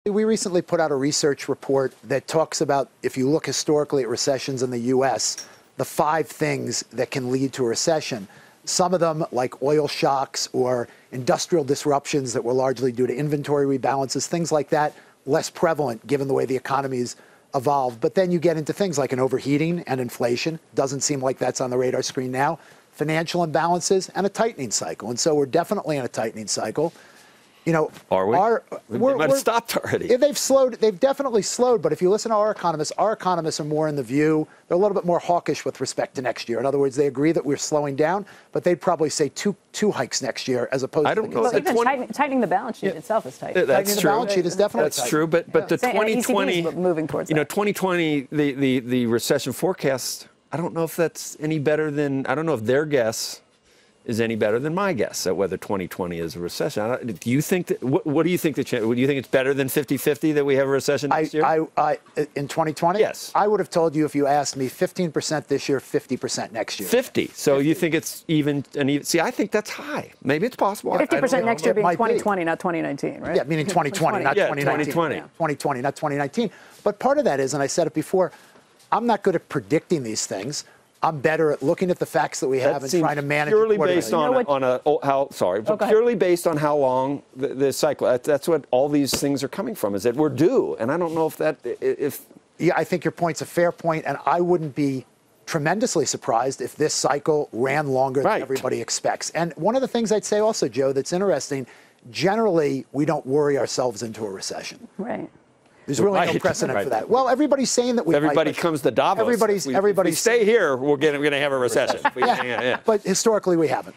We recently put out a research report that talks about, if you look historically at recessions in the U.S., the 5 things that can lead to a recession. Some of them, like oil shocks or industrial disruptions that were largely due to inventory rebalances, things like that, less prevalent given the way the economy's evolved. But then you get into things like an overheating and inflation. Doesn't seem like that's on the radar screen now. Financial imbalances and a tightening cycle. And so we're definitely in a tightening cycle. You know, are we? We might have stopped already. They've slowed. They've definitely slowed. But if you listen to our economists are more in the view, they're a little bit more hawkish with respect to next year. In other words, they agree that we're slowing down, but they'd probably say two hikes next year as opposed to well, even tightening the balance sheet itself is tight. Tightening the balance sheet is definitely tight. True. But the 2020, moving towards you know, 2020, the recession forecast. I don't know if that's any better than. I don't know if their guess is any better than my guess at whether 2020 is a recession. Do you think that? What do you think the chance? Do you think it's better than 50-50 that we have a recession next year? In 2020? Yes. I would have told you if you asked me 15% this year, 50% next year. 50. So 50. You think it's even? See, I think that's high. Maybe it's possible. 50% next year being 2020, not 2019, right? Yeah, meaning 2020, not 2019. 2020. Yeah. 2020, not 2019. But part of that is, and I said it before, I'm not good at predicting these things. I'm better at looking at the facts that we have and trying to manage purely it based purely based on how long the cycle. That's what all these things are coming from. Is that we're due, and I don't know if yeah, I think your point's a fair point, and I wouldn't be tremendously surprised if this cycle ran longer than everybody expects. And one of the things I'd say also, Joe, that's interesting. Generally, we don't worry ourselves into a recession. Right. There's really no precedent for that. Well, everybody's saying that we Everybody comes to Davos. Everybody's if we stay here, we're going to have a recession. Yeah. But historically, we haven't.